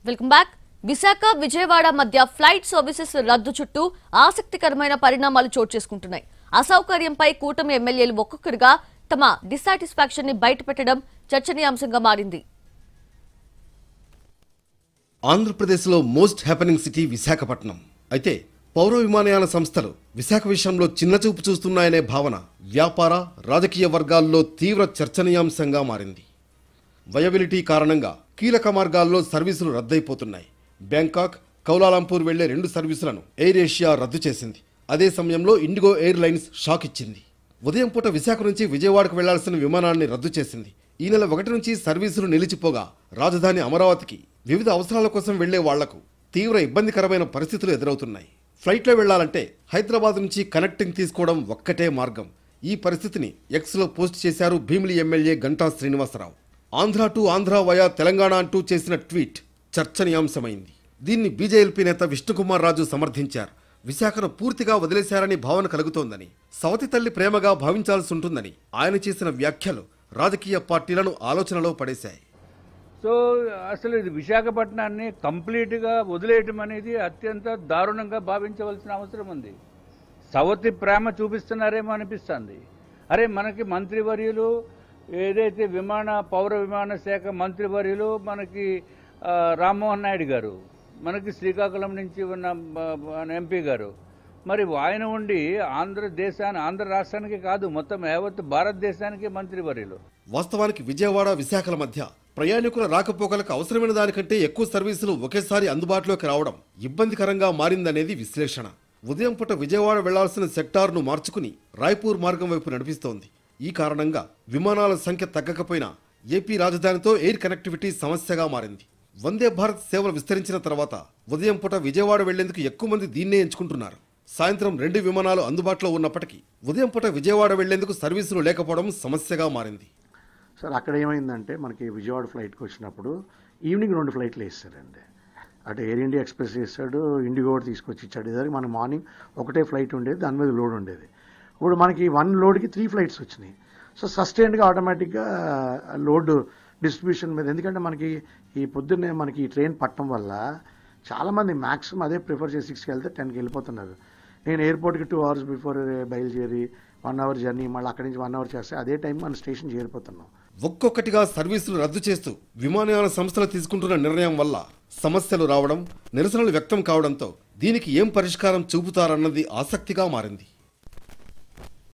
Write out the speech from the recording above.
Welcome back. Visakha Vijayawada మధ్య flight services రద్దు చుట్టూ ఆసక్తికరమైన పరిణామాలు చోటు చేసుకుంటున్నాయి. అసౌకర్యంపై కూటమి ఎమ్మెల్యేలు ఒక్కొక్కరుగా తమ డిసాటిస్ఫాక్షన్ ని బయటపెట్టడం చర్చనీయాంశంగా మారింది. ఆంధ్రప్రదేశ్లో మోస్ట్ హ్యాపెనింగ్ సిటీ విశాఖపట్నం. అయితే పౌర విమానయాన సంస్థలు విశాఖ విషయంలో చిన్నచూపు చూస్తున్నాయనే భావన వ్యాపార రాజకీయ వర్గాల్లో తీవ్ర చర్చనీయాంశంగా మారింది. వయబిలిటీ కారణంగా కీలక మార్గాల్లో సర్వీసులు రద్దయిపోతున్నాయి. బ్యాంకాక్, కౌలాలంపూర్ వెళ్లే 2 సర్వీసులను ఎయిర్ ఏషియా రద్దు చేసింది. అదే సమయంలో ఇండిగో ఎయిర్ లైన్స్ షాక్ ఇచ్చింది. ఉదయం పూట విశాఖ నుంచి విజయవాడకు వెళ్లాల్సిన విమానాన్ని రద్దు చేసింది. ఈ నెల 1 నుంచి సర్వీసులు నిలిచిపోగా రాజధాని అమరావతికి వివిధ అవసరాల కోసం వెళ్లే వాళ్లకు తీవ్ర ఇబ్బందికరమైన పరిస్థితులు ఎదురవుతున్నాయి. ఫ్లైట్లో వెళ్లాలంటే హైదరాబాద్ నుంచి కనెక్టింగ్ తీసుకోవడం ఒక్కటే మార్గం. ఈ పరిస్థితిని ఎక్స్లో పోస్ట్ చేశారు Bheemili MLA Ganta Srinivasarao. Andhra to Andhra via Telangana అంటూ చేసిన ట్వీట్ చర్చనీయాంశమైంది. దీన్ని బీజేఎల్పీ నేత విష్ణుకుమార్ రాజు సమర్థించారు. విశాఖను పూర్తిగా వదిలేశారని భావన కలుగుతోందని, సవతి తల్లి ప్రేమగా భావించాల్సి ఉంటుందని ఆయన చేసిన వ్యాఖ్యలు రాజకీయ పార్టీలను ఆలోచనలో పడేశాయి. సో అసలు ఇది విశాఖపట్నాన్ని కంప్లీట్గా వదిలేయటం అనేది అత్యంత దారుణంగా భావించవలసిన అవసరం ఉంది. సవతి ప్రేమ చూపిస్తున్నారేమో అనిపిస్తుంది. అరే మనకి మంత్రివర్యులు ఏదైతే పౌర విమాన శాఖ మంత్రివర్యులు మనకి రామ్మోహన్ నాయుడు గారు, మనకి శ్రీకాకుళం నుంచి ఉన్న ఎంపీ గారు, మరి ఆయన ఉండి ఆంధ్ర రాష్ట్రానికి కాదు మొత్తం యావత్ భారతదేశానికి మంత్రివర్యులు. వాస్తవానికి విజయవాడ విశాఖల మధ్య ప్రయాణికుల రాకపోకలకు అవసరమైన దానికంటే ఎక్కువ సర్వీసులు ఒకేసారి అందుబాటులోకి రావడం ఇబ్బందికరంగా మారిందనేది విశ్లేషణ. ఉదయం పూట విజయవాడ వెళ్లాల్సిన సెక్టార్ను మార్చుకుని రాయ్పూర్ మార్గం వైపు నడిపిస్తోంది. ఈ కారణంగా విమానాల సంఖ్య తగ్గకపోయినా ఏపీ రాజధానితో ఎయిర్ కనెక్టివిటీ సమస్యగా మారింది. వందే భారత్ సేవలు విస్తరించిన తర్వాత ఉదయం పూట విజయవాడ వెళ్లేందుకు ఎక్కువ మంది దీన్నే ఎంచుకుంటున్నారు. సాయంత్రం 2 విమానాలు అందుబాటులో ఉన్నప్పటికీ ఉదయం పూట విజయవాడ వెళ్లేందుకు సర్వీసులు లేకపోవడం సమస్యగా మారింది. సార్ అక్కడ ఏమైందంటే మనకి విజయవాడ ఫ్లైట్కి వచ్చినప్పుడు ఈవినింగ్ 2 ఫ్లైట్లు వేస్తారండి. అటు ఎయిర్ ఇండియా ఎక్స్ప్రెస్ వేస్తాడు, ఇండిగో తీసుకొచ్చి ఇచ్చాడు. ఇద్దరికి మన మార్నింగ్ ఒకటే ఫ్లైట్ ఉండేది, దాని మీద లోడ్ ఉండేది. ఇప్పుడు మనకి 1 లోడ్కి 3 ఫ్లైట్స్ వచ్చినాయి. సో సస్టైన్డ్గా ఆటోమేటిక్గా లోడ్ డిస్ట్రిబ్యూషన్ మీద, ఎందుకంటే మనకి ఈ పొద్దున్నే మనకి ఈ ట్రైన్ పట్టడం వల్ల చాలామంది మ్యాక్సిమం అదే ప్రిఫర్ చేసి 6కి వెళ్తే 10కి వెళ్ళిపోతున్నారు. నేను ఎయిర్పోర్ట్కి 2 hours బిఫోర్ బయలుదేరి 1 hour జర్నీ, మళ్ళీ అక్కడి నుంచి 1 hour చేస్తే అదే టైం మన స్టేషన్ చేరిపోతున్నాం. ఒక్కొక్కటిగా సర్వీసులు రద్దు చేస్తూ విమానయాన సంస్థలు తీసుకుంటున్న నిర్ణయం వల్ల సమస్యలు రావడం, నిరసనలు వ్యక్తం కావడంతో దీనికి ఏం పరిష్కారం చూపుతారన్నది ఆసక్తిగా మారింది.